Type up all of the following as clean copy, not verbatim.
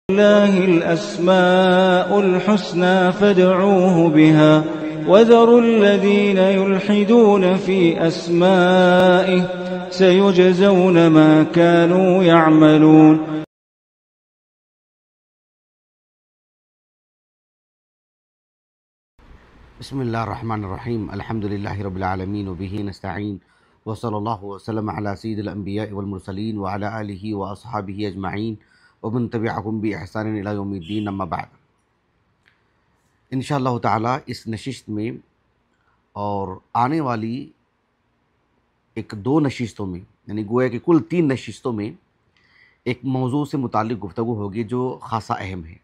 لله الأسماء الحسنى فادعوه بها وذروا الذين يلحدون في أسمائه سيجزون ما كانوا يعملون. بسم اللہ الرحمن الرحیم الحمد للہ رب العالمین وبہ نستعین وصلی اللہ وسلم علی سید الانبیاء والمرسلین وعلی آلہ واصحابہ اجمعین ومن تبعہم بإحسان الی یوم الدین اما بعد. انشاءاللہ تعالی اس نشست میں اور آنے والی دو نشستوں میں، یعنی گویا کہ کل 3 نشستوں میں ایک موضوع سے متعلق گفتگو ہوگی جو خاصا اہم ہے.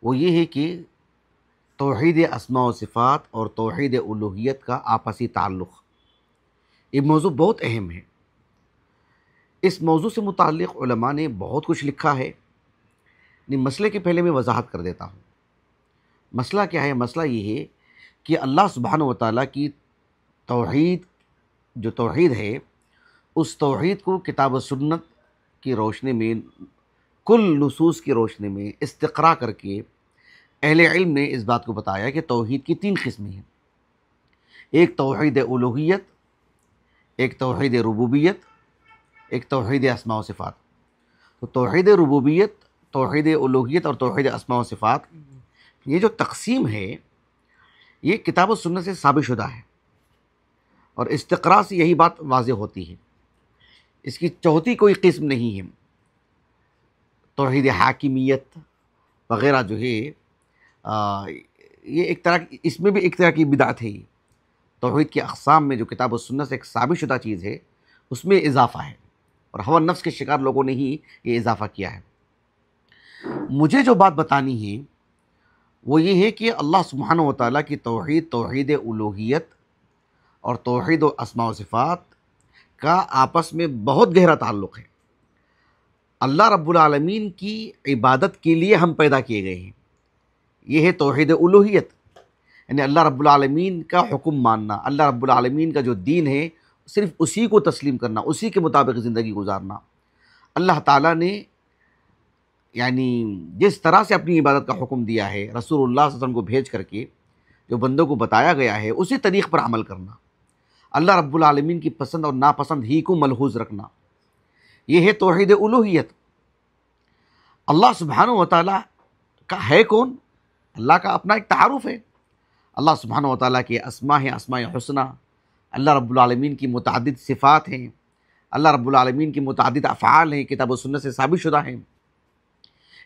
وہ یہ ہے کہ توحید اسماء و صفات اور توحید الوہیت کا آپسی تعلق. یہ موضوع بہت اہم ہے. اس موضوع سے متعلق علماء نے بہت کچھ لکھا ہے. مسئلے کے پہلے میں وضاحت کر دیتا ہوں. مسئلہ کیا ہے؟ مسئلہ یہ ہے کہ اللہ سبحانہ و تعالیٰ کی توحید، جو توحید ہے، اس توحید کو کتاب و سنت کی روشنی میں، کل نصوص کی روشنی میں استقراء کر کے اہل علم نے اس بات کو بتایا کہ توحید کی 3 قسمیں ہیں. ایک توحید الوہیت، ایک توحید ربوبیت، ایک توحید اسماء و صفات. تو توحید ربوبیت، توحید الوہیت اور توحید اسماء و صفات، یہ جو تقسیم ہے یہ کتاب و سنت سے ثابت شدہ ہے، اور استقراء سے یہی بات واضح ہوتی ہے. اس کی چوتھی کوئی قسم نہیں ہے. توحید حاکمیت وغیرہ جو ہے یہ ایک طرح، اس میں بھی ایک طرح کی بدعت ہے. توحید کی اقسام میں جو کتاب و سنت سے ایک ثابت شدہ چیز ہے اس میں اضافہ ہے، اور ہوا نفس کے شکار لوگوں نے ہی یہ اضافہ کیا ہے. مجھے جو بات بتانی ہے وہ یہ ہے کہ اللہ سبحانہ و تعالیٰ کی توحید، توحید الوہیت اور توحید و اسماء و صفات کا آپس میں بہت گہرا تعلق ہے. اللہ رب العالمین کی عبادت کے لیے ہم پیدا کیے گئے ہیں. یہ ہے توحید الوہیت، یعنی اللہ رب العالمین کا حکم ماننا، اللہ رب العالمین کا جو دین ہے صرف اسی کو تسلیم کرنا، اسی کے مطابق زندگی گزارنا. اللہ تعالیٰ نے یعنی جس طرح سے اپنی عبادت کا حکم دیا ہے، رسول اللہ صلی اللہ علیہ وسلم کو بھیج کر کے جو بندوں کو بتایا گیا ہے اسی طریق پر عمل کرنا. اللہ رب العالمین کی پسند اور ناپسند ہی کو ملحوظ رکھنا، یہ ہے توحید الوہیت. اللہ سبحانہ و تعالیٰ کا ہے کون؟ اللہ کا اپنا ایک تعارف ہے. اللہ سبحانہ و تعالیٰ کے اسماء ہیں، اسماء حسنہ. اللہ رب العالمین کی متعدد صفات ہیں، اللہ رب العالمین کی متعدد افعال ہیں، کتاب و سنت سے ثابت شدہ ہیں.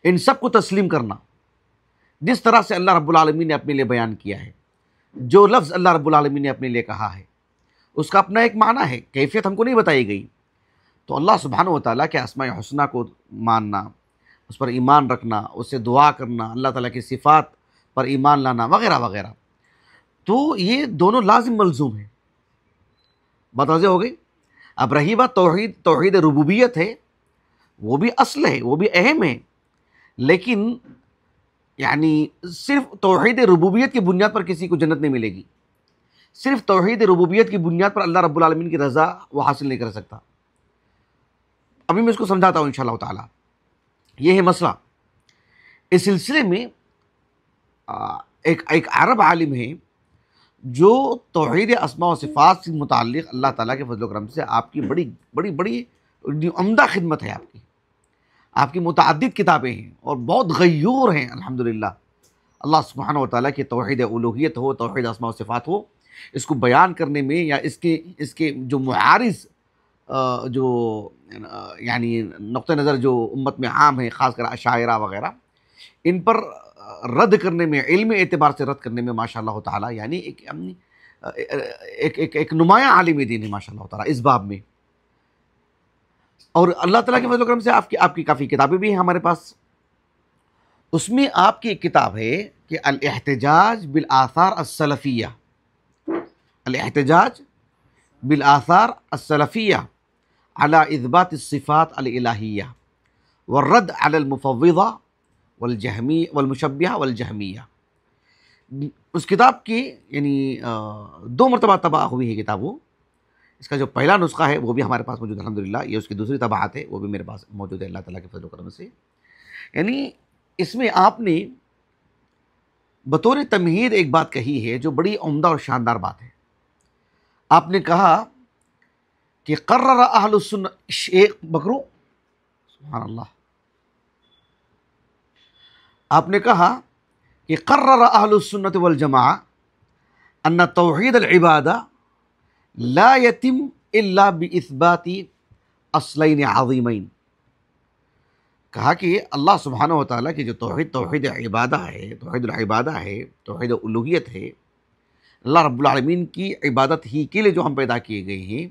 ان سب کو تسلیم کرنا جس طرح سے اللہ رب العالمین نے اپنے لیے بیان کیا ہے. جو لفظ اللہ رب العالمین نے اپنے لیے کہا ہے اس کا اپنا ایک معنی ہے، کیفیت ہم کو نہیں بتائی گئی. تو اللہ سبحانہ و تعالیٰ کے اسماء حسنہ کو ماننا، اس پر ایمان رکھنا، اس سے دعا کرنا، اللہ تعالیٰ کی صفات پر ایمان لانا وغیرہ وغیرہ، تو یہ دونوں لازم ملزوم ہیں. بات واضح ہو گئی. اب رہی بات توحید ربوبیت ہے، وہ بھی اصل ہے، وہ بھی اہم ہے، لیکن یعنی صرف توحید ربوبیت کی بنیاد پر کسی کو جنت نہیں ملے گی. صرف توحید ربوبیت کی بنیاد پر اللہ رب العالمین کی رضا وہ حاصل نہیں کر سکتا. ابھی میں اس کو سمجھاتا ہوں انشاءاللہ تعالی. یہ ہے مسئلہ. اس سلسلے میں ایک عرب عالم ہے جو توحید اسماء و صفات سے متعلق اللہ تعالیٰ کے فضل و کرم سے آپ کی بڑی بڑی بڑی عمدہ خدمت ہے. آپ کی متعدد کتابیں ہیں اور بہت غیور ہیں الحمدللہ. اللہ سبحانہ و تعالیٰ کی توحید الوہیت ہو، توحید اسماء و صفات ہو، اس کو بیان کرنے میں یا اس کے جو معارض جو یعنی نقطہ نظر جو امت میں عام ہے، خاص کر اشاعرہ وغیرہ، ان پر رد کرنے میں، علمی اعتبار سے رد کرنے میں ماشاء اللہ تعالی یعنی ایک نمایاں عالم دین ہے ماشاء اللہ تعالی اس باب میں. اور اللہ تعالیٰ کے فضل و کرم سے آپ کی کافی کتابیں بھی ہیں ہمارے پاس. اس میں آپ کی ایک کتاب ہے کہ الاحتجاج بالآثار السلفیہ، الاحتجاج بالآثار السلفیہ علی اثبات الصفات الالہیہ والرد علی المفوضہ والمشبہہ والجہمیہ. اس کتاب کی یعنی 2 مرتبہ طبع ہوئی ہے کتاب. وہ اس کا جو پہلا نسخہ ہے وہ بھی ہمارے پاس موجود ہے الحمدللہ. یہ اس کی دوسری طبعات ہے، وہ بھی میرے پاس موجود ہے اللہ تعالیٰ کے فضل و کرم سے. یعنی اس میں آپ نے بطور تمہید ایک بات کہی ہے جو بڑی عمدہ اور شاندار بات ہے. آپ نے کہا کہ قرر اہل السنہ ایک بکرو سبحان اللہ، آپ نے کہا کہ قرر اہل السنۃ والجماعہ ان توحید العبادہ لا یتم الا باثبات اصلین عظیمین. کہا کہ اللہ سبحانہ و تعالیٰ کی جو توحید عبادہ ہے، توحید العبادہ ہے، توحید الوہیت ہے، اللہ رب العالمین کی عبادت ہی کے لیے جو ہم پیدا کیے گئے ہیں،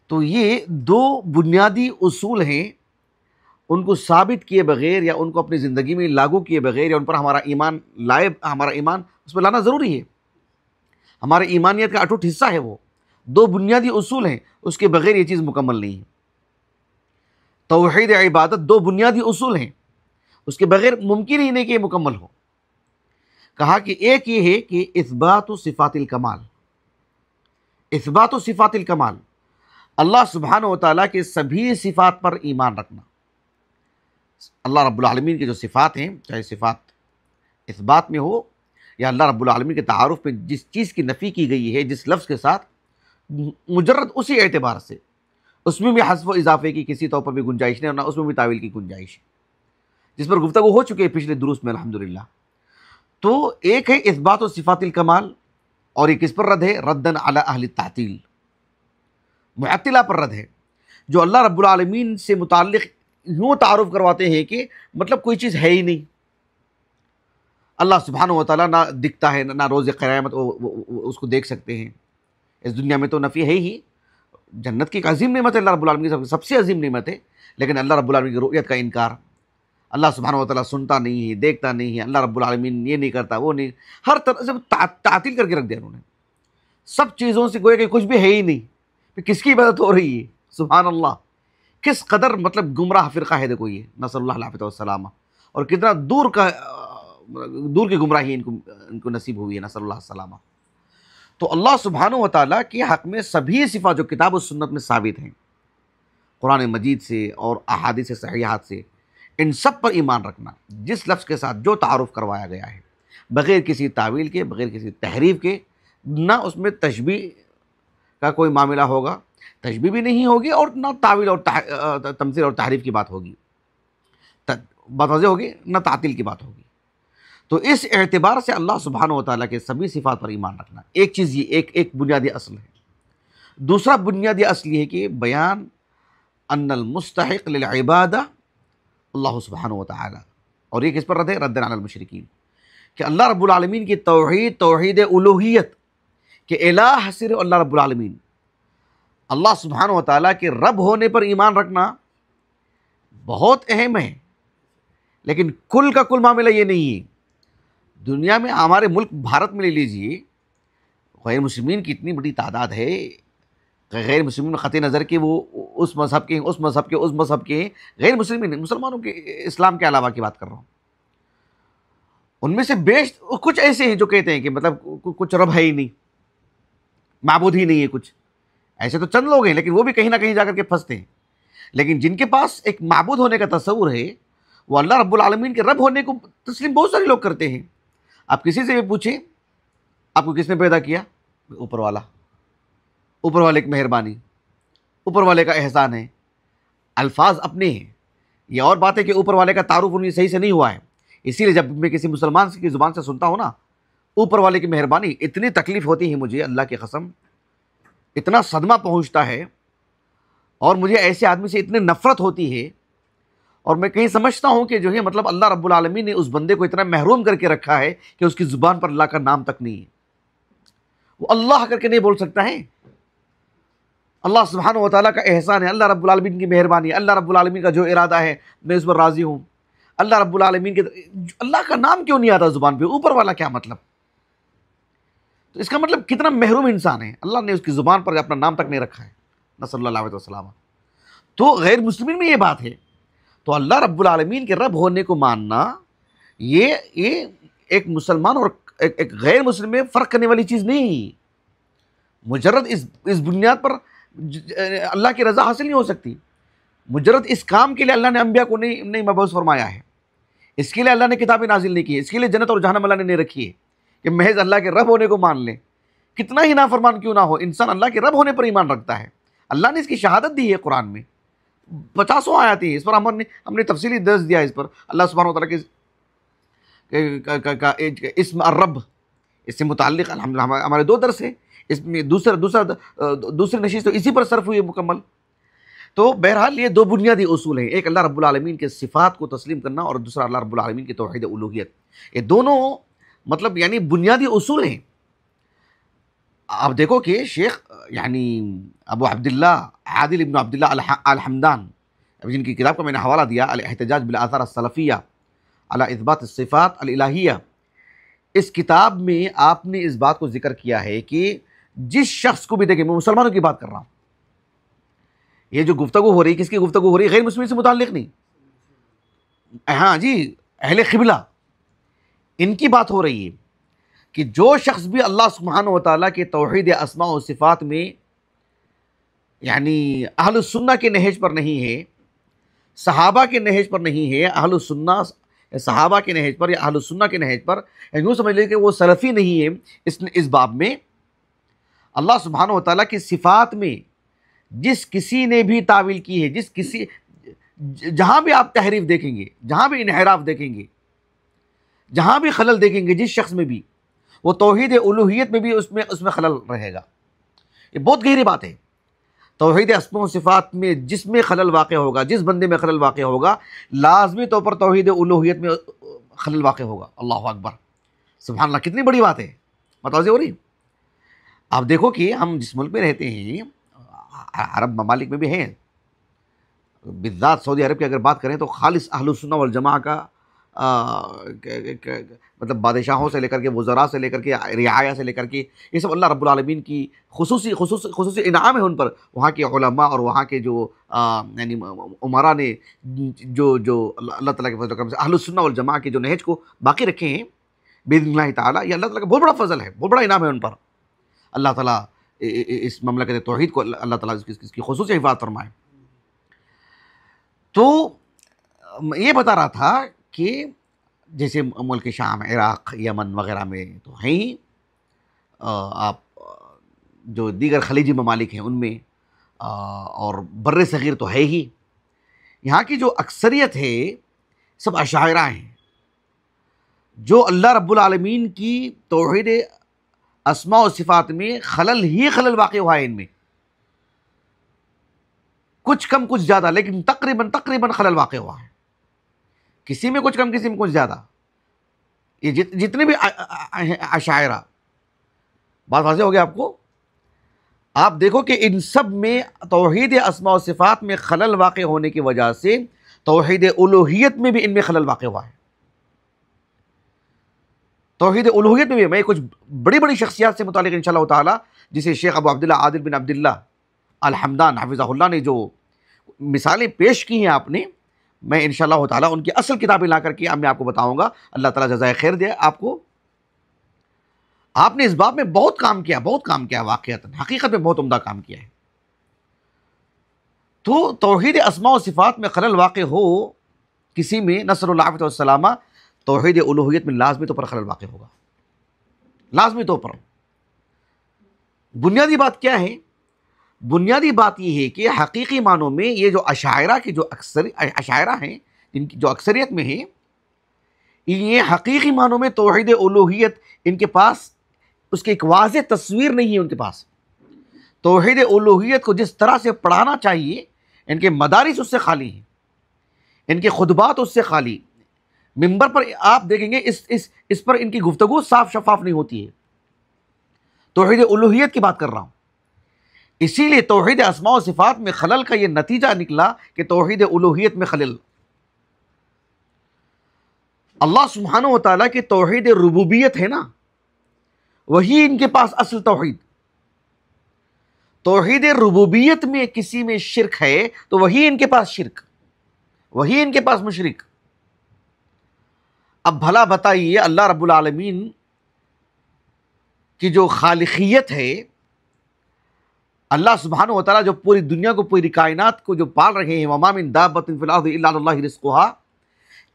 تو یہ دو بنیادی اصول ہیں، ان کو ثابت کیے بغیر یا ان کو اپنی زندگی میں لاگو کیے بغیر یا ان پر ہمارا ایمان اس پہ لانا ضروری ہے. ہمارے ایمانیت کا اٹوٹ حصہ ہے. وہ دو بنیادی اصول ہیں، اس کے بغیر یہ چیز مکمل نہیں ہے. توحید عبادت دو بنیادی اصول ہیں، اس کے بغیر ممکن ہی نہیں کہ یہ مکمل ہو. کہا کہ ایک یہ ہے کہ اثبات صفات الکمال، اثبات صفات الکمال، اللہ سبحانہ و تعالیٰ کے سبھی صفات پر ایمان رکھنا. اللہ رب العالمین کے جو صفات ہیں، چاہے صفات اثبات میں ہو یا اللہ رب العالمین کے تعارف میں جس چیز کی نفی کی گئی ہے جس لفظ کے ساتھ، مجرد اسی اعتبار سے اس میں بھی حذف و اضافے کی کسی طور پر بھی گنجائش نہیں، اور نہ اس میں بھی تعویل کی گنجائش ہے، جس پر گفتگو ہو چکے پچھلے دروس میں الحمدللہ. تو ایک ہے اثبات و صفات الکمال، اور یہ کس پر رد ہے؟ ردن علی اہل التعطیل، معطلہ پر رد ہے، جو اللہ رب العالمین سے متعلق یوں تعارف کرواتے ہیں کہ مطلب کوئی چیز ہے ہی نہیں. اللہ سبحانہ و تعالیٰ نہ دکھتا ہے، نہ روز قیامت اس کو دیکھ سکتے ہیں. اس دنیا میں تو نفی ہے ہی، جنت کی ایک عظیم نعمت ہے، اللہ رب العالمین کی سب سے عظیم نعمت ہے، لیکن اللہ رب العالمین کی رؤیت کا انکار. اللہ سبحانہ و تعالیٰ سنتا نہیں ہے، دیکھتا نہیں ہے، اللہ رب العالمین یہ نہیں کرتا، وہ نہیں، ہر طرح سے تعطیل کر کے رکھ دیا انہوں نے. سب چیزوں سے گویا کہ کچھ بھی ہے ہی نہیں، پھر کس کی عبادت ہو رہی ہے؟ سبحان اللہ، کس قدر مطلب گمراہ فرقہ ہے دیکھو یہ، نسأل اللہ العافیہ والسلامہ، اور کتنا دور کی گمراہی ان کو نصیب ہوئی ہے، نسأل اللہ السلامہ. تو اللہ سبحانہ و تعالیٰ کے حق میں سبھی صفات جو کتاب و سنت میں ثابت ہیں، قرآن مجید سے اور احادیث صحیحات سے، ان سب پر ایمان رکھنا، جس لفظ کے ساتھ جو تعارف کروایا گیا ہے، بغیر کسی تعویل کے، بغیر کسی تحریف کے، نہ اس میں تشبیہ کا کوئی معاملہ ہوگا، تشبیہ بھی نہیں ہوگی، اور نہ تعویل اور تمثیل اور تحریف کی بات ہوگی، بات واضح ہوگی، نہ تعطیل کی بات ہوگی. تو اس اعتبار سے اللہ سبحانہ و تعالیٰ کے سبھی صفات پر ایمان رکھنا ایک چیز، یہ ایک بنیادی اصل ہے. دوسرا بنیادی اصل یہ ہے کہ بیان ان المستحق للعبادہ اللہ سبحانہ و تعالیٰ، اور یہ کس پر رد ہے؟ رد علی المشرکین، کہ اللہ رب العالمین کی توحید الوہیت، کہ الہ صرف اللہ رب العالمین، اللہ سبحانہ و تعالیٰ کے رب ہونے پر ایمان رکھنا بہت اہم ہے. لیکن کل کا کل معاملہ یہ نہیں ہے. دنیا میں ہمارے ملک بھارت میں لے لیجئے، غیر مسلمین کی اتنی بڑی تعداد ہے، غیر مسلمین قطع نظر کہ وہ اس مذہب کے اس مذہب کے غیر مسلمین، مسلمانوں کے اسلام کے علاوہ کی بات کر رہا ہوں، ان میں سے کچھ ایسے ہیں جو کہتے ہیں کہ مطلب کچھ رب ہے ہی نہیں، معبود ہی نہیں ہے کچھ. ایسے تو چند لوگ ہیں، لیکن وہ بھی کہیں نہ کہیں جا کر کے پھنستے ہیں. لیکن جن کے پاس ایک معبود ہونے کا تصور ہے، وہ اللہ رب العالمین کے رب ہونے کو تسلیم بہت سارے لوگ کرتے ہیں. آپ کسی سے بھی پوچھیں آپ کو کس نے پیدا کیا؟ اوپر والا، اوپر والے کی مہربانی، اوپر والے کا احسان ہے. الفاظ اپنے ہیں، یہ اور بات ہے کہ اوپر والے کا تعارف انہیں صحیح سے نہیں ہوا ہے. اسی لیے جب میں کسی مسلمان کی زبان سے سنتا ہوں نا اوپر والے کی مہربانی، اتنی تکلیف ہوتی ہے مجھے، اللہ کی قسم، اتنا صدمہ پہنچتا ہے، اور مجھے ایسے آدمی سے اتنی نفرت ہوتی ہے، اور میں کہیں سمجھتا ہوں کہ جو ہے مطلب اللہ رب العالمین نے اس بندے کو اتنا محروم کر کے رکھا ہے کہ اس کی زبان پر اللہ کا نام تک نہیں ہے، وہ اللہ کر کے نہیں بول سکتا ہے. اللہ سبحانہ و تعالیٰ کا احسان ہے، اللہ رب العالمین کی مہربانی ہے، اللہ رب العالمین کا جو ارادہ ہے میں اس پر راضی ہوں. اللہ رب العالمین کے اللہ کا نام کیوں نہیں آتا زبان پہ؟ اوپر والا کیا مطلب؟ تو اس کا مطلب کتنا محروم انسان ہے، اللہ نے اس کی زبان پر اپنا نام تک نہیں رکھا ہے، نسأل اللہ العافیہ والسلامہ. تو غیر مسلمین میں یہ بات ہے. تو اللہ رب العالمین کے رب ہونے کو ماننا یہ ایک مسلمان اور ایک غیر مسلم میں فرق کرنے والی چیز نہیں. مجرد اس بنیاد پر اللہ کی رضا حاصل نہیں ہو سکتی. مجرد اس کام کے لیے اللہ نے انبیاء کو نہیں مبعوث فرمایا ہے. اس کے لیے اللہ نے کتابیں نازل نہیں کی، اس کے لیے جنت اور جہنم اللہ نے نہیں رکھی ہے کہ محض اللہ کے رب ہونے کو مان لیں۔ کتنا ہی نافرمان کیوں نہ ہو، انسان اللہ کے رب ہونے پر ایمان رکھتا ہے۔ اللہ نے اس کی شہادت دی ہے قرآن میں، 50 آیات ہیں اس پر، ہم نے تفصیلی درس دیا اس پر۔ اللہ سبحانہ و تعالیٰ کے اسم الرب، اس سے متعلق الحمدللہ ہمارے 2 درس ہیں، اس میں دوسری نشست تو اسی پر صرف ہوئی ہے مکمل۔ تو بہرحال یہ 2 بنیادی اصول ہیں، ایک اللہ رب العالمین کے صفات کو تسلیم کرنا اور دوسرا اللہ رب العالمین کی توحید الوہیت۔ یہ دونوں مطلب یعنی بنیادی اصول ہیں۔ آپ دیکھو کہ شیخ یعنی ابو عبداللہ عادل ابن عبداللہ الحمدان، جن کی کتاب کا میں نے حوالہ دیا الاحتجاج بالآثار السلفیہ علی اثبات الصفات الالہیہ، اس کتاب میں آپ نے اس بات کو ذکر کیا ہے کہ جس شخص کو بھی دیکھیں، میں مسلمانوں کی بات کر رہا ہوں، یہ جو گفتگو ہو رہی، کس کی گفتگو ہو رہی؟ غیر مسلمین سے متعلق نہیں، ہاں جی اہل قبلہ، ان کی بات ہو رہی ہے کہ جو شخص بھی اللہ سبحانہ و تعالیٰ کے توحید اسماء و صفات میں یعنی اہل السنہ کے نہج پر نہیں ہے، صحابہ کے نہج پر نہیں ہے، اہل السنہ صحابہ کے نہج پر یا اہل السنہ کے نہج پر، یوں سمجھ لیں کہ وہ سلفی نہیں ہے۔ اس باب میں اللہ سبحانہ و تعالیٰ کی صفات میں جس کسی نے بھی تعویل کی ہے، جہاں بھی آپ تحریف دیکھیں گے، جہاں بھی انحراف دیکھیں گے، جہاں بھی خلل دیکھیں گے، جس شخص میں بھی، وہ توحید الوہیت میں بھی اس میں خلل رہے گا۔ یہ بہت گہری بات ہے۔ توحید اسماء و صفات میں جس میں خلل واقع ہوگا، جس بندے میں خلل واقع ہوگا، لازمی طور پر توحید الوہیت میں خلل واقع ہوگا۔ اللہ اکبر، سبحان اللہ، کتنی بڑی بات ہے، متوجہ ہو رہی؟ آپ دیکھو کہ ہم جس ملک میں رہتے ہیں، عرب ممالک میں بھی ہیں، بالذات سعودی عرب کی اگر بات کریں تو خالص اہل السنہ والجماعہ کا مطلب بادشاہوں سے لے کر کے، وزراء سے لے کر کے، رعایا سے لے کر کے، یہ سب اللہ رب العالمین کی خصوصی انعام ہے ان پر۔ وہاں کے علماء اور وہاں کے جو یعنی عمراء نے جو اللہ تعالیٰ کے فضل و کرم سے اہل السنہ والجماعہ کے جو نہج کو باقی رکھے ہیں باذن اللہ تعالیٰ، یہ اللہ تعالیٰ کا بہت بڑا فضل ہے، بہت بڑا انعام ہے ان پر۔ اللہ تعالیٰ اس مملکت توحید کو اللہ تعالیٰ اس کی خصوصی حفاظت فرمائے۔ تو یہ بتا رہا تھا کہ جیسے ملک شام، عراق، یمن وغیرہ میں تو ہیں ہی، آپ جو دیگر خلیجی ممالک ہیں ان میں، اور بر صغیر تو ہے ہی، یہاں کی جو اکثریت ہے سب اشاعرہ ہیں، جو اللہ رب العالمین کی توحید اسماء و صفات میں خلل واقع ہوا ہے، ان میں کچھ کم کچھ زیادہ، لیکن تقریباً خلل واقع ہوا ہے، کسی میں کچھ کم، کسی میں کچھ زیادہ۔ یہ جتنے بھی اشاعرہ، بات واضح ہو گیا آپ کو؟ آپ دیکھو کہ ان سب میں توحید اسماء و صفات میں خلل واقع ہونے کی وجہ سے توحید الوہیت میں بھی ان میں خلل واقع ہوا ہے۔ توحید الوہیت میں بھی میں کچھ بڑی شخصیات سے متعلق انشاءاللہ تعالی، جسے شیخ ابو عبداللہ عادل بن عبداللہ الحمدان حفظہ اللہ نے جو مثالیں پیش کی ہیں آپ نے، میں انشاءاللہ تعالی ان کی اصل کتابیں لا کر کے میں آپ کو بتاؤں گا۔ اللہ تعالیٰ جزائے خیر دے آپ کو۔ آپ نے اس باب میں بہت کام کیا واقعات، حقیقت میں بہت عمدہ کام کیا ہے۔ تو توحید اسماء و صفات میں خلل واقع ہو کسی میں، نصر اللہ علیہ والسلامہ، توحید الوہیت میں لازمی طور پر خلل واقع ہوگا، لازمی طور پر۔ بنیادی بات کیا ہے؟ بنیادی بات یہ ہے کہ حقیقی معنوں میں یہ جو اشاعرہ کے جو اشاعرہ ہیں، ان کی جو اکثریت میں ہیں، یہ حقیقی معنوں میں توحید الوہیت ان کے پاس اس کی ایک واضح تصویر نہیں ہے۔ ان کے پاس توحید الوہیت کو جس طرح سے پڑھانا چاہیے، ان کے مدارس اس سے خالی ہیں، ان کے خطبات اس سے خالی۔ منبر پر آپ دیکھیں گے اس پر ان کی گفتگو صاف شفاف نہیں ہوتی ہے۔ توحید الوہیت کی بات کر رہا ہوں۔ اسی لیے توحید اسماء و صفات میں خلل کا یہ نتیجہ نکلا کہ توحید الوہیت میں خلل۔ اللہ سبحانہ و تعالیٰ کی توحید ربوبیت ہے نا، وہی ان کے پاس اصل توحید۔ توحید ربوبیت میں کسی میں شرک ہے تو وہی ان کے پاس شرک، وہی ان کے پاس مشرک۔ اب بھلا بتائیے، اللہ رب العالمین کی جو خالقیت ہے، اللہ سبحانہ و تعالیٰ جو پوری دنیا کو، پوری کائنات کو جو پال رہے ہیں، وَمَا مِن دَابَّةٍ فِي الْأَرْضِ إِلَّا عَلَى اللَّهِ رِزْقُهَا،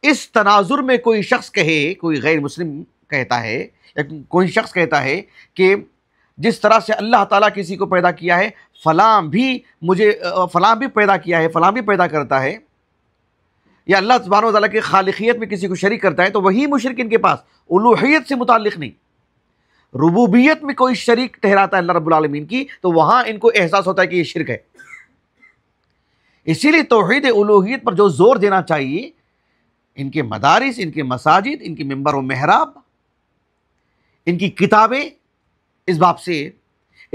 اس تناظر میں کوئی شخص کہے، کوئی غیر مسلم کہتا ہے یا کوئی شخص کہتا ہے کہ جس طرح سے اللہ تعالیٰ کسی کو پیدا کیا ہے فلاں بھی پیدا کیا ہے، فلاں بھی پیدا کرتا ہے، یا اللہ سبحانہ و تعالیٰ کی خالقیت میں کسی کو شریک کرتا ہے، تو وہی مشرک ان کے پاس الوہیت سے متعلق نہیں، ربوبیت میں کوئی شریک ٹھہراتا ہے اللہ رب العالمین کی، تو وہاں ان کو احساس ہوتا ہے کہ یہ شرک ہے۔ اسی لیے توحید الوہیت پر جو زور دینا چاہیے، ان کے مدارس، ان کے مساجد، ان کے ممبر و محراب، ان کی کتابیں، اس باب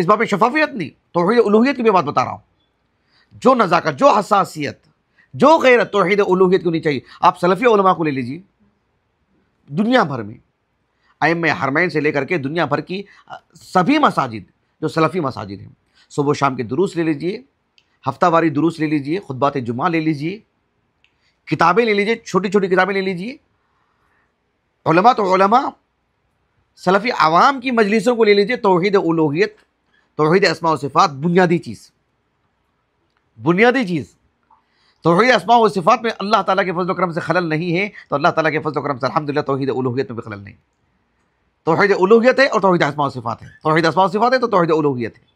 میں شفافیت نہیں، توحید الوہیت کی بھی بات بتا رہا ہوں، جو نزاکت، جو حساسیت، جو غیرت توحید الوہیت کی ہونی چاہیے۔ آپ سلفی علماء کو لے لیجیے، دنیا بھر میں ائمہ حرمین سے لے کر کے دنیا بھر کی سبھی مساجد جو سلفی مساجد ہیں، صبح و شام کے دروس لے لیجیے، ہفتہ واری دروس لے لیجیے، خطبات جمعہ لے لیجیے، کتابیں لے لیجیے، چھوٹی چھوٹی کتابیں لے لیجیے، علماء تو علماء، سلفی عوام کی مجلسوں کو لے لیجیے، توحید الوہیت، توحید اسماء و صفات بنیادی چیز، توحید اسماء و صفات میں اللہ تعالیٰ کے فضل و کرم سے خلل نہیں ہے، تو اللہ تعالیٰ کے فضل و کرم سے الحمدللہ توحید الوہیت میں بھی خلل نہیں۔ توحید الوہیت ہے اور توحید اسماء و صفات ہے، توحید اسماء و صفات ہے تو توحید الوہیت ہے۔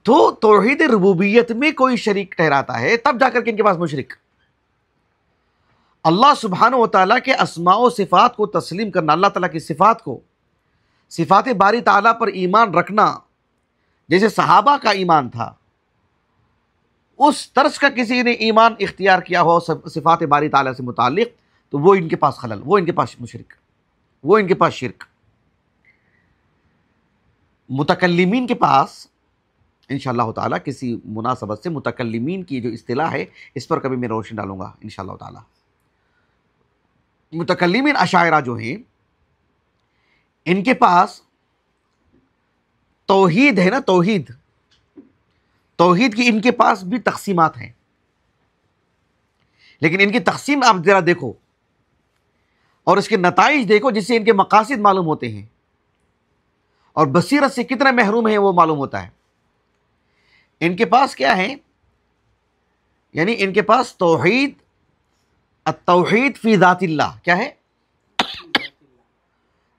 تو توحید ربوبیت میں کوئی شریک ٹھہراتا ہے، تب جا کر کے ان کے پاس مشرک۔ اللہ سبحانہ و تعالیٰ کے اسماء و صفات کو تسلیم کرنا، اللہ تعالیٰ کی صفات باری تعالیٰ پر ایمان رکھنا، جیسے صحابہ کا ایمان تھا، اس طرز کا کسی نے ایمان اختیار کیا ہو صفات باری تعالیٰ سے متعلق، تو وہ ان کے پاس خلل، وہ ان کے پاس مشرک، وہ ان کے پاس شرک۔ متکلمین کے پاس انشاءاللہ تعالیٰ کسی مناسبت سے متکلمین کی جو اصطلاح ہے اس پر کبھی میں روشنی ڈالوں گا انشاءاللہ تعالیٰ۔ متکلمین اشاعرہ جو ہیں، ان کے پاس توحید ہے نا، توحید کی ان کے پاس بھی تقسیمات ہیں، لیکن ان کی تقسیم آپ ذرا دیکھو اور اس کے نتائج دیکھو، جس سے ان کے مقاصد معلوم ہوتے ہیں اور بصیرت سے کتنا محروم ہیں وہ معلوم ہوتا ہے۔ ان کے پاس کیا ہے؟ یعنی ان کے پاس توحید، التوحید فی ذات اللہ، کیا ہے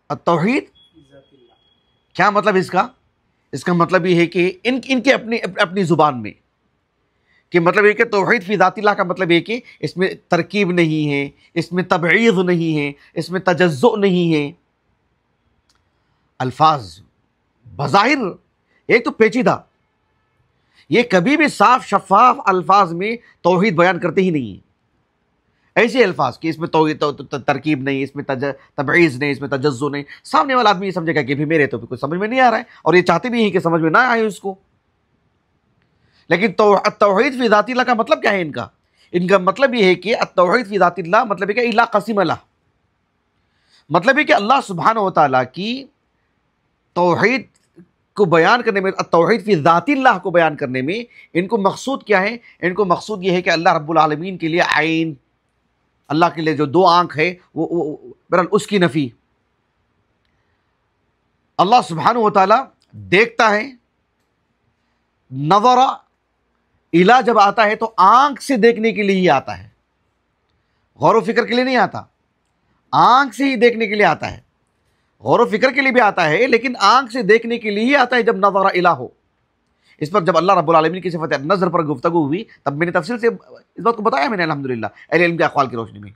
التوحید؟ کیا مطلب اس کا مطلب یہ ہے کہ ان کے اپنی زبان میں کہ مطلب یہ کہ توحید فی ذات اللہ کا مطلب یہ کہ اس میں ترکیب نہیں ہے، اس میں تبعیض نہیں ہے، اس میں تجزؤ نہیں ہے۔ الفاظ بظاہر ایک تو پیچیدہ، یہ کبھی بھی صاف شفاف الفاظ میں توحید بیان کرتے ہی نہیں ہیں، ایسے الفاظ کہ اس میں توحید ترکیب نہیں، اس میں تبعیض نہیں، اس میں تجزؤ نہیں، سامنے والا آدمی یہ سمجھے گا کہ بھی میرے تو کچھ سمجھ میں نہیں آ رہا ہے، اور یہ چاہتے بھی ہیں کہ سمجھ میں نہ آئے اس کو۔ لیکن التوحید فی ذات اللہ کا مطلب کیا ہے؟ ان کا مطلب یہ ہے کہ التوحید فی ذات اللہ مطلب ہے کہ الا قسم اللہ، مطلب ہے کہ اللہ سبحانہ و تعالیٰ کی توحید کو بیان کرنے میں، التوحید فی ذات اللہ کو بیان کرنے میں ان کو مقصود کیا ہے؟ ان کو مقصود یہ ہے کہ اللہ رب العالمین کے لیے عین، اللہ کے لیے جو دو آنکھ ہے وہ بہرحال اس کی نفی۔ اللہ سبحانہ و تعالیٰ دیکھتا ہے، نظر الا جب آتا ہے تو آنکھ سے دیکھنے کے لیے ہی آتا ہے، غور و فکر کے لیے نہیں آتا، آنکھ سے ہی دیکھنے کے لیے آتا ہے، غور و فکر کے لیے بھی آتا ہے لیکن آنکھ سے دیکھنے کے لیے ہی آتا ہے جب نظر الا ہو۔ اس پر جب اللہ رب العالمین کی صفت نظر پر گفتگو ہوئی تب میں نے تفصیل سے اس بات کو بتایا میں نے الحمدللہ اہل علم کے اقوال کی روشنی میں۔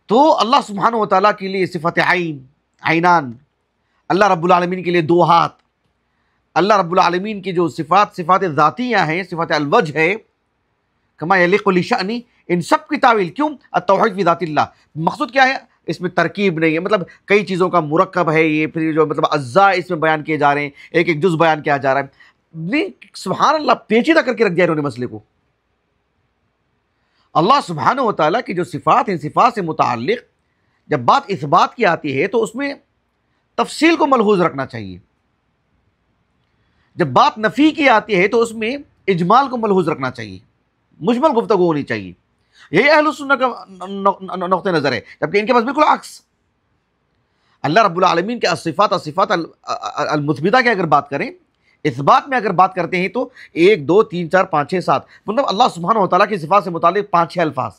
تو اللہ سبحانہ و تعالیٰ کے لیے صفت عین، عینان، اللہ رب العالمین کے لیے دو ہاتھ، اللہ رب العالمین کی جو صفات ذاتیہ ہیں، صفات الوجہ ہے، کما یلیق لشأنی، ان سب کی تعویل کیوں؟ التوحید فی ذات اللہ۔ مقصود کیا ہے؟ اس میں ترکیب نہیں ہے، مطلب کئی چیزوں کا مرکب ہے یہ، پھر جو مطلب اجزاء اس میں بیان کیے جا رہے ہیں، ایک ایک جز بیان کیا جا رہا ہے، سبحان اللہ پیچیدہ کر کے رکھ دیا انہوں نے مسئلے کو۔ اللہ سبحانہ و تعالیٰ کی جو صفات ہیں، صفات سے متعلق جب بات اثبات کی آتی ہے تو اس میں تفصیل کو ملحوظ رکھنا چاہیے، جب بات نفی کی آتی ہے تو اس میں اجمال کو ملحوظ رکھنا چاہیے، مجمل گفتگو ہونی چاہیے۔ یہی اہل السنہ کا نقطہ نظر ہے، جبکہ ان کے پاس بالکل عکس۔ اللہ رب العالمین کے الصفات المثبتہ کی اگر بات کریں، اثبات میں اگر بات کرتے ہیں تو 1 2 3 4 5 6 7 مطلب اللہ سبحانہ و تعالیٰ کی صفات سے متعلق 5 6 الفاظ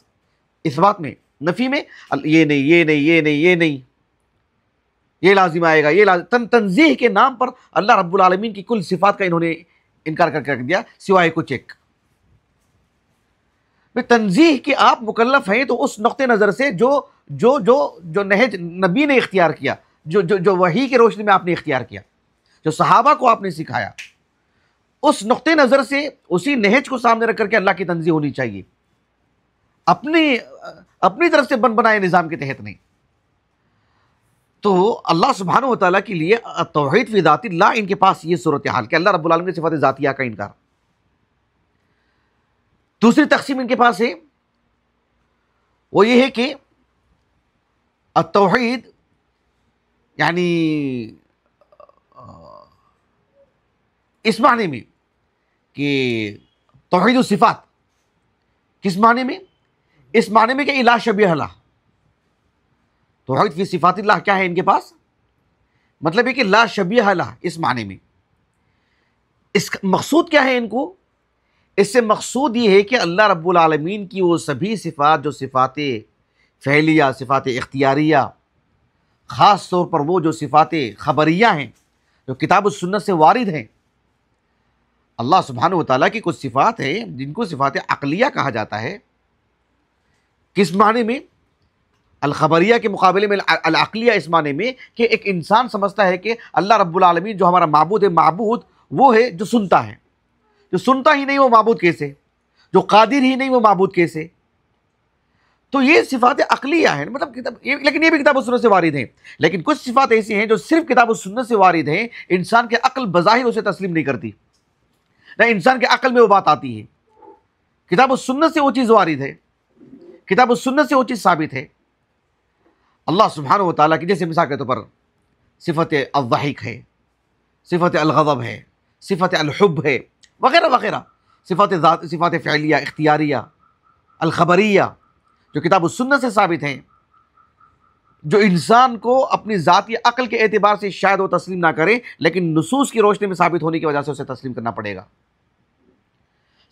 اثبات میں. نفی میں یہ نہیں یہ نہیں یہ نہیں یہ نہیں یہ لازم آئے گا یہ لازم. تنزیح کے نام پر اللہ رب العالمین کی کل صفات کا انہوں نے انکار کر کے رکھ دیا سوائے کچھ ایک. تنزیح کے آپ مکلف ہیں تو اس نقطۂ نظر سے جو نہج نبی نے اختیار کیا, جو وحی کے روشنی میں آپ نے اختیار کیا, جو صحابہ کو آپ نے سکھایا, اس نقطۂ نظر سے اسی نہج کو سامنے رکھ کر کے اللہ کی تنزیح ہونی چاہیے, اپنی طرف سے بنائے نظام کے تحت نہیں. تو اللہ سبحانہ و تعالیٰ کے لیے توحید فی ذات اللہ, ان کے پاس یہ صورتحال کہ اللہ رب العالمین کی صفات ذاتیہ کا انکار. دوسری تقسیم ان کے پاس ہے وہ یہ ہے کہ التوحید یعنی اس معنی میں کہ توحید الصفات, کس معنی میں؟ اس معنی میں کہ لا شبیہ لہ. توحید فی صفات اللہ کیا ہے ان کے پاس؟ مطلب ہے کہ لا شبیہ لہ, اس معنی میں. اس مقصود کیا ہے ان کو؟ اس سے مقصود یہ ہے کہ اللہ رب العالمین کی وہ سبھی صفات جو صفات فعلیہ, صفات اختیاریہ, خاص طور پر وہ جو صفات خبریہ ہیں جو کتاب و سنت سے وارد ہیں. اللہ سبحانہ و تعالیٰ کی کچھ صفات ہیں جن کو صفات عقلیہ کہا جاتا ہے. کس معنی میں؟ الخبریہ کے مقابلے میں العقلیہ اس معنی میں کہ ایک انسان سمجھتا ہے کہ اللہ رب العالمین جو ہمارا معبود ہے, معبود وہ ہے جو سنتا ہے. جو سنتا ہی نہیں وہ معبود کیسے؟ جو قادر ہی نہیں وہ معبود کیسے؟ تو یہ صفات عقلیہ ہیں, مطلب لیکن یہ بھی کتاب و سنت سے وارد ہیں. لیکن کچھ صفات ایسی ہیں جو صرف کتاب و سنت سے وارد ہیں, انسان کے عقل بظاہر اسے تسلیم نہیں کرتی, نہ انسان کے عقل میں وہ بات آتی ہے. کتاب و سنت سے وہ چیز وارد ہے, کتاب و سنت سے وہ چیز ثابت ہے. اللہ سبحانہ و تعالیٰ کی جیسے مثال کے طور پر صفت الضحک ہے, صفت الغضب ہے, صفت الحب ہے, وغیرہ وغیرہ صفات فعلیہ, اختیاریہ, الخبریہ جو کتاب و سنت سے ثابت ہیں, جو انسان کو اپنی ذاتی عقل کے اعتبار سے شاید وہ تسلیم نہ کرے لیکن نصوص کی روشنی میں ثابت ہونے کی وجہ سے اسے تسلیم کرنا پڑے گا.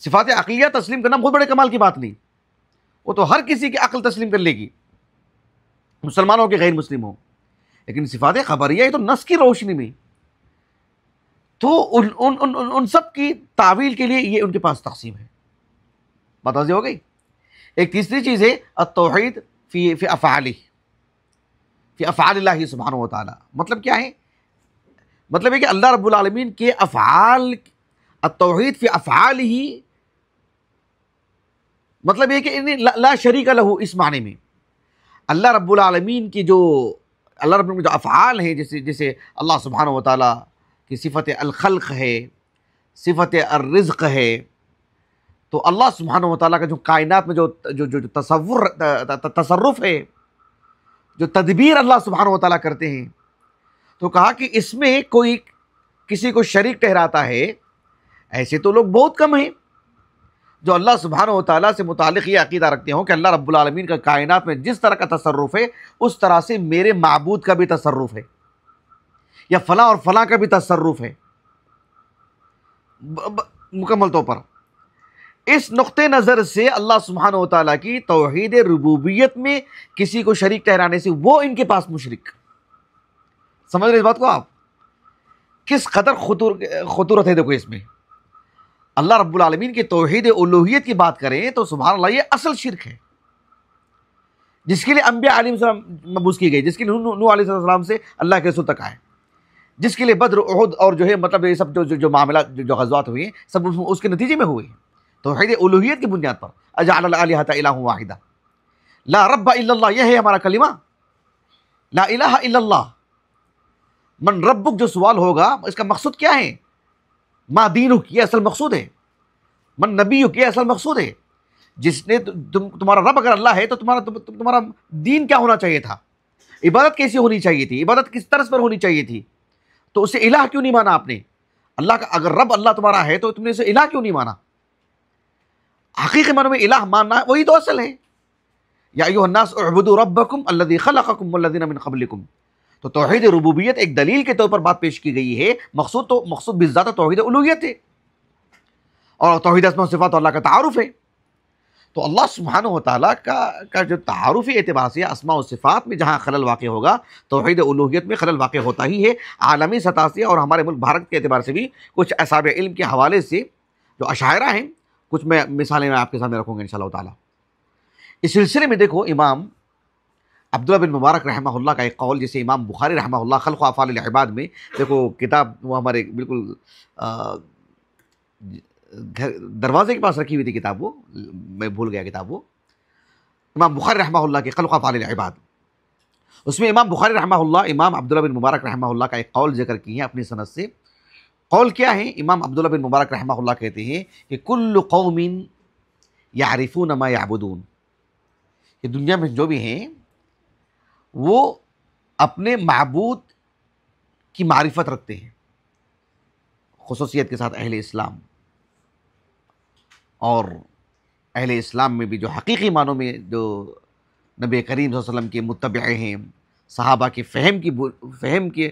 صفات عقلیہ تسلیم کرنا بہت بڑے کمال کی بات نہیں, وہ تو ہر کسی کی عقل تسلیم کر لے گی, مسلمان ہو کہ غیر مسلم ہو. لیکن صفات خبریہ یہ تو نص کی روشنی میں, تو ان سب کی تعویل کے لیے یہ ان کے پاس تقسیم ہے. بات واضح ہو گئی. ایک تیسری چیز ہے التوحید فی افعالہ, فی افعال اللہ سبحانہ و تعالی. مطلب کیا ہے؟ مطلب ہے کہ اللہ رب العالمین کے افعال, التوحید فی افعالہ, مطلب یہ کہ لا شریک لہ, اس معنی میں اللہ رب العالمین کی جو افعال ہیں, جیسے اللہ سبحانہ و تعالی کی صفت الخلق ہے, صفت الرزق ہے, تو اللہ سبحانہ و تعالیٰ کا جو کائنات میں جو تصرف ہے, جو تدبیر اللہ سبحانہ و تعالیٰ کرتے ہیں, تو کہا کہ اس میں کوئی کسی کو شریک ٹھہراتا ہے, ایسے تو لوگ بہت کم ہیں جو اللہ سبحانہ و تعالیٰ سے متعلق یہ عقیدہ رکھتے ہوں کہ اللہ رب العالمین کا کائنات میں جس طرح کا تصرف ہے اس طرح سے میرے معبود کا بھی تصرف ہے, یا فلاں اور فلاں کا بھی تصرف ہے. مکمل طور پر اس نقطۂ نظر سے اللہ سبحانہ و تعالیٰ کی توحید ربوبیت میں کسی کو شریک ٹھہرانے سے وہ ان کے پاس مشرک. سمجھ رہے اس بات کو آپ؟ کس قدر خطورت ہے دیکھو اس میں. اللہ رب العالمین کی توحید الوہیت کی بات کریں تو سبحان اللہ یہ اصل شرک ہے, جس کے لیے انبیاء علیہ السلام مبعوث کی گئی, جس کے لیے نوح علیہ السلام سے اللہ کے رسول تک آئے, جس کے لیے بدر, احد اور جو ہے مطلب یہ سب جو معاملات جو غزوات ہوئی ہیں سب اس کے نتیجے میں ہوئے ہیں. توحید الوہیت کی بنیاد پر اجعل الالہۃ الہ واحدہ لا رب الا اللہ, یہ ہے ہمارا کلمہ لا الہ الا اللہ. من ربک جو سوال ہوگا اس کا مقصود کیا ہے؟ ما دینک, یہ اصل مقصود ہے. من نبیک, یہ اصل مقصود ہے. جس نے تمہارا رب اگر اللہ ہے تو تمہارا دین کیا ہونا چاہیے تھا, عبادت کیسی ہونی چاہیے تھی, عبادت کس طرز پر ہونی چاہیے تھی, تو اسے الہ کیوں نہیں مانا آپ نے؟ اللہ کا اگر رب اللہ تمہارا ہے تو تم نے اسے الہ کیوں نہیں مانا؟ حقیقی معنی میں الہ ماننا وہی تو اصل ہے. یا ایھا الناس اعبدوا ربکم الذی خلقکم والذین من قبلکم, تو توحید ربوبیت ایک دلیل کے طور پر بات پیش کی گئی ہے، مقصود بالذات توحید الوہیت ہے، اور توحید اسماء و صفات اللہ کا تعارف ہے۔ تو اللہ سبحانہ و تعالیٰ کا جو تعارفی اعتبار سے اسماء و صفات میں جہاں خلل واقع ہوگا، توحید الوہیت میں خلل واقع ہوتا ہی ہے۔ عالمی سطح سے اور ہمارے ملک بھارت کے اعتبار سے بھی کچھ اصحاب علم کے حوالے سے جو اشاعرہ ہیں، کچھ مثالیں میں آپ کے سامنے رکھوں گا انشاءاللہ تعالیٰ۔ اس سلسلے میں دیکھو امام عبداللہ بن مبارک رحمہ اللہ کا ایک قول، جسے امام بخاری رحمہ اللہ خلق و افعال العباد میں، دیکھو کتاب وہ ہمارے بالکل دروازے کے پاس رکھی ہوئی تھی کتاب، وہ میں بھول گیا کتاب، وہ امام بخاری رحمہ اللہ کے خلق و افعال العباد، اس میں امام بخاری رحمہ اللہ امام عبداللہ بن مبارک رحمہ اللہ کا ایک قول ذکر کی ہے اپنی سند سے۔ قول کیا ہے؟ امام عبداللہ بن مبارک رحمہ اللہ کہتے ہیں کہ کل قوم یعرفون ما یعبدون، کہ دنیا میں جو بھی ہیں وہ اپنے معبود کی معرفت رکھتے ہیں، خصوصیت کے ساتھ اہل اسلام، اور اہل اسلام میں بھی جو حقیقی معنوں میں جو نبی کریم صلی اللہ علیہ وسلم کے متبع ہیں، صحابہ کے فہم کے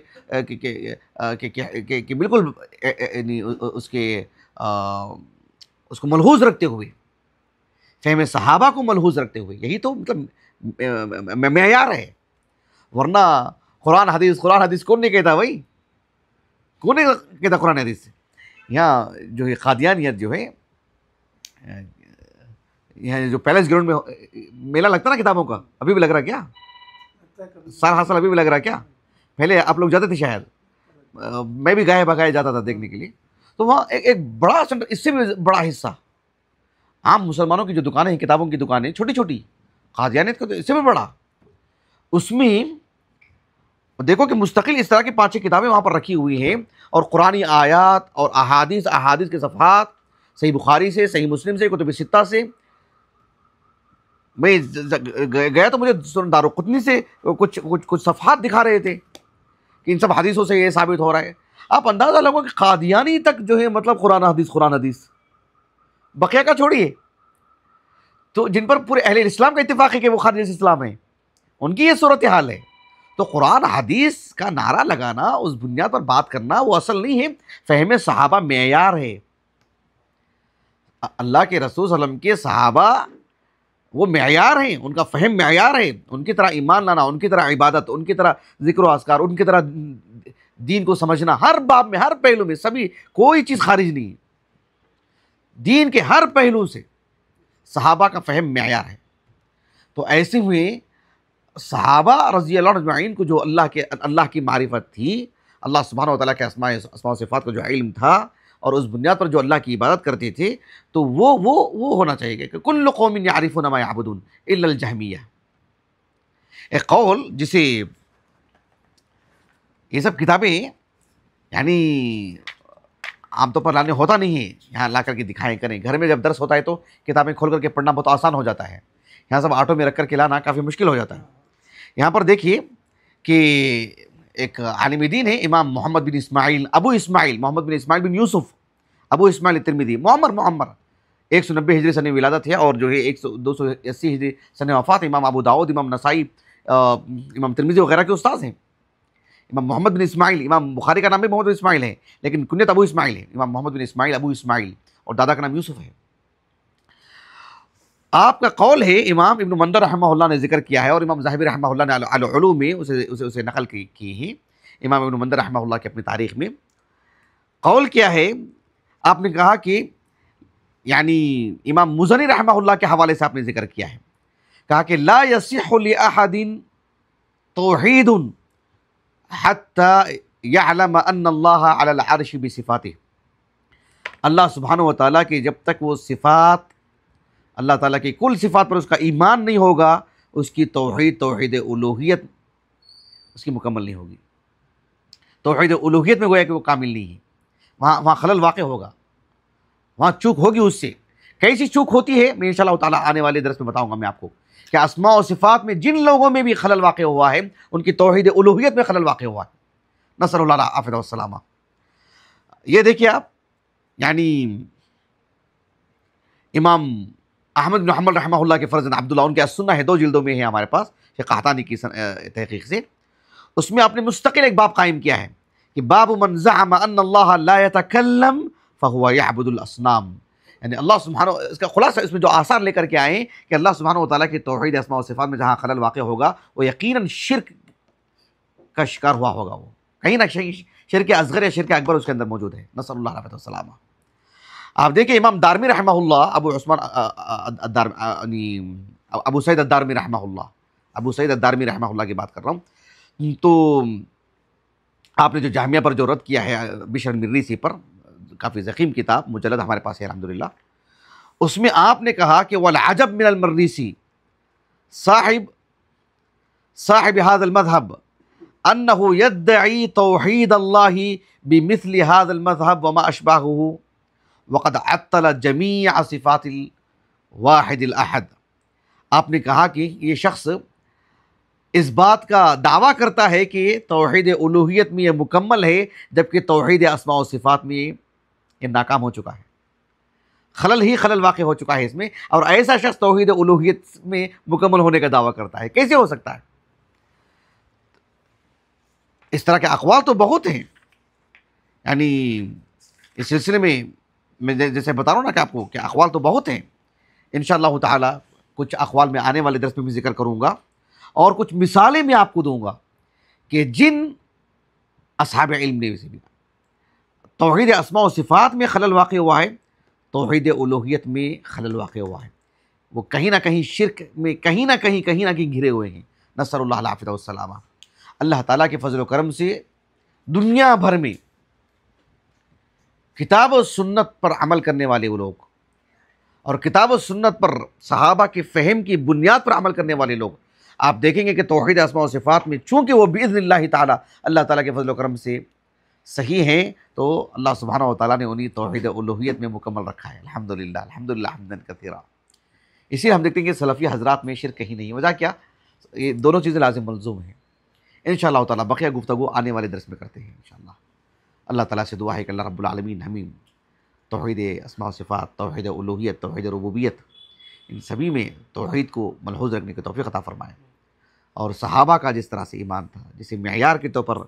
کہ بالکل اس کو ملحوظ رکھتے ہوئے، فہم صحابہ کو ملحوظ رکھتے ہوئے، یہی تو مطلب معیار ہے۔ ورنہ قرآن حدیث کون نہیں کہتا بھائی؟ کون نہیں کہتا قرآن حدیث سے؟ یہاں جو ہے قادیانیت جو ہے، یہاں جو پیلس گراؤنڈ میں میلہ لگتا نا کتابوں کا، ابھی بھی لگ رہا کیا؟ سال حاصل ابھی بھی لگ رہا کیا؟ پہلے آپ لوگ جاتے تھے شاید، میں بھی گائے بگائے جاتا تھا دیکھنے کے لیے۔ تو وہاں ایک بڑا سینٹر، اس سے بھی بڑا حصہ عام مسلمانوں کی جو دکانیں ہیں، کتابوں کی دکانیں چھوٹی چھوٹی، قادیانیت کا تو اس سے بھی بڑا، اس میں دیکھو کہ مستقل اس طرح کی 5-6 کتابیں وہاں پر رکھی ہوئی ہیں، اور قرآنی آیات اور احادیث کے صفحات، صحیح بخاری سے، صحیح مسلم سے، کتب ستہ سے۔ میں گیا تو مجھے دارقطنی سے کچھ صفحات دکھا رہے تھے کہ ان سب حدیثوں سے یہ ثابت ہو رہا ہے۔ آپ اندازہ لگو کہ قادیانی تک جو ہے مطلب قرآن حدیث بقیہ کا چھوڑیے، تو جن پر پورے اہل اسلام کا اتفاق ہے کہ وہ خارج اسلام ہیں، ان کی یہ صورتحال ہے۔ تو قرآن حدیث کا نعرہ لگانا، اس بنیاد پر بات کرنا، وہ اصل نہیں ہے، فہم صحابہ معیار ہے۔ اللہ کے رسول صلی اللہ علیہ وسلم کے صحابہ وہ معیار ہیں، ان کا فہم معیار ہے، ان کی طرح ایمان لانا، ان کی طرح عبادت، ان کی طرح ذکر و اذکار، ان کی طرح دین کو سمجھنا، ہر باب میں، ہر پہلو میں، سبھی کوئی چیز خارج نہیں ہے، دین کے ہر پہلو سے صحابہ کا فہم معیار ہے۔ تو ایسے ہوئے صحابہ رضی اللہ عنہ اجمعین کو جو اللہ کی معرفت تھی، اللہ سبحانہ و تعالیٰ کے اسماء و صفات کا جو علم تھا، اور اس بنیاد پر جو اللہ کی عبادت کرتے تھے، تو وہ ہونا چاہیے کہ کل قوم یعرفون ما یعبدون الا الجہمیہ۔ ایک قول جسے یہ سب کتابیں یعنی عام طور پر لانے ہوتا نہیں ہے، یہاں لا کر کے دکھائیں کریں، گھر میں جب درس ہوتا ہے تو کتابیں کھول کر کے پڑھنا بہت آسان ہو جاتا ہے، یہاں سب آٹو میں رکھ کر کے لانا کافی مشکل ہو جاتا ہے۔ یہاں پر دیکھیے کہ ایک عالم دین ہے امام محمد بن اسماعیل محمد بن اسماعیل بن یوسف ابو اسماعیل الترمذی، معمر 190 ہجری سن ولادت ہے، اور جو ہے 280 ہجری سن وفات۔ امام ابو داؤد، امام نسائی، امام ترمذی وغیرہ کے استاذ ہیں۔ امام محمد بن اسماعیل، امام بخاری کا نام بھی محمد بن اسماعیل ہے، لیکن کنیت ابو اسماعیل ہے، امام محمد بن اسماعیل ابو اسماعیل، اور دادا کا نام یوسف ہے۔ آپ کا قول ہے، امام ابن مندر رحمہ اللہ نے ذکر کیا ہے، اور امام ذہبی رحمہ اللہ نے العلوم میں اسے نقل کی ہے، امام ابن مندر رحمہ اللہ کی اپنی تاریخ میں۔ قول کیا ہے؟ آپ نے کہا کہ یعنی امام مزنی رحمہ اللہ کے حوالے سے آپ نے ذکر کیا ہے، کہا کہ لا یصح لأحد توحید حتی یعلم ان اللہ علی العرش بصفاتہ۔ اللہ سبحانہ و تعالیٰ کی جب تک وہ صفات، اللہ تعالیٰ کی کل صفات پر اس کا ایمان نہیں ہوگا، اس کی توحید الوہیت اس کی مکمل نہیں ہوگی۔ توحید الوہیت میں گویا کہ وہ کامل نہیں ہے، وہاں خلل واقع ہوگا، وہاں چوک ہوگی۔ اس سے کیسی چوک ہوتی ہے میں انشاءاللہ تعالیٰ آنے والے درس میں بتاؤں گا میں آپ کو، کہ اسماء و صفات میں جن لوگوں میں بھی خلل واقع ہوا ہے، ان کی توحید الوہیت میں خلل واقع ہوا ہے، نسأل اللہ العافیہ والسلامہ۔ یہ دیکھیے آپ، یعنی امام احمد بن حنبل رحمہ اللہ کے فرزند عبداللہ، ان کے السنہ ہے، 2 جلدوں میں ہے ہمارے پاس، یہ قحطانی کی تحقیق سے۔ اس میں آپ نے مستقل ایک باب قائم کیا ہے کہ باب من زعم ان اللہ لا يتکلم فهو يعبد الاصنام، یعنی اللہ سبحانہ، اس کا خلاصہ اس میں جو آثار لے کر کے آئے ہیں کہ اللہ سبحانہ و تعالیٰ کی توحید اسماء و صفات میں جہاں خلل واقع ہوگا وہ یقیناً شرک کا شکار ہوا ہوگا، وہ کہیں نہ کہیں شرک اصغر یا شرک اکبر اس کے اندر موجود ہے، نسأل اللہ العافیہ والسلامہ۔ آپ دیکھیں امام دارمی رحمہ اللہ، ابو سعید الدارمی رحمہ اللہ، ابو سعید الدارمی رحمہ اللہ کی بات کر رہا ہوں، تو آپ نے جو جامعہ پر جو رد کیا ہے بشر المریسی پر، کافی ضخیم کتاب، مجلد ہمارے پاس ہے الحمدللہ، اس میں آپ نے کہا کہ والعجب من المریسی صاحب هذا المذهب انه يدعي توحید اللہ بمثل هذا المذهب وما اشباهه وقد عطل جميع صفات الواحد الاحد۔ آپ نے کہا کہ یہ شخص اس بات کا دعویٰ کرتا ہے کہ توحید الوہیت میں یہ مکمل ہے، جبکہ توحید اسماء و صفات میں یہ ناکام ہو چکا ہے، خلل ہی خلل واقع ہو چکا ہے اس میں، اور ایسا شخص توحید الوہیت میں مکمل ہونے کا دعویٰ کرتا ہے، کیسے ہو سکتا ہے؟ اس طرح کے اقوال تو بہت ہیں، یعنی اس سلسلے میں جیسے بتا رہا ہوں نا کہ آپ کو کہ اقوال تو بہت ہیں، انشاءاللہ تعالی کچھ اقوال میں آنے والے درس میں بھی ذکر کروں گا، اور کچھ مثالیں میں آپ کو دوں گا کہ جن اصحاب علم نے بھی توحید اسماء و صفات میں خلل واقع ہوا ہے، توحید الوہیت میں خلل واقع ہوا ہے، وہ کہیں نہ کہیں شرک میں کہیں نہ کہیں گھرے ہوئے ہیں، نسأل اللہ العافیہ والسلامہ۔ اللہ تعالیٰ کے فضل و کرم سے دنیا بھر میں کتاب و سنت پر عمل کرنے والے وہ لوگ، اور کتاب و سنت پر صحابہ کے فہم کی بنیاد پر عمل کرنے والے لوگ، آپ دیکھیں گے کہ توحید اسماء و صفات میں چونکہ وہ باذن اللہ تعالیٰ، اللہ تعالیٰ کے فضل و کرم سے صحیح ہیں، تو اللہ سبحانہ و تعالیٰ نے انہیں توحید الوہیت میں مکمل رکھا ہے، الحمدللہ الحمدللہ حمداً کثیرا۔ اسی لیے ہم دیکھتے ہیں کہ سلفی حضرات میں شرک کہیں نہیں، وجہ کیا؟ یہ دونوں چیزیں لازم ملزوم ہیں۔ انشاءاللہ تعالیٰ بقیہ گفتگو آنے والے درس میں کرتے ہیں انشاءاللہ۔ اللہ تعالیٰ سے دعا ہے کہ اللہ رب العالمین ہمیں توحید اسماء و صفات، توحید الوہیت، توحید ربوبیت، ان سبھی میں توحید کو ملحوظ رکھنے کی توفیق عطا فرمائے، اور صحابہ کا جس طرح سے ایمان تھا، جسے معیار کے طور پر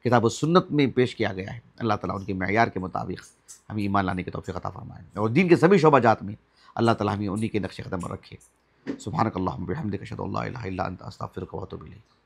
کتاب و سنت میں پیش کیا گیا ہے، اللہ تعالیٰ ان کے معیار کے مطابق ہمیں ایمان لانے کی توفیق عطا فرمائے، اور دین کے سبھی شعبہ جات میں اللہ تعالیٰ ہمیں انہی کے نقش قدم پر رکھے۔ سبحانک اللہم بحمدک اشہد ان لا الہ الا انت استغفرک و اتوب الیک۔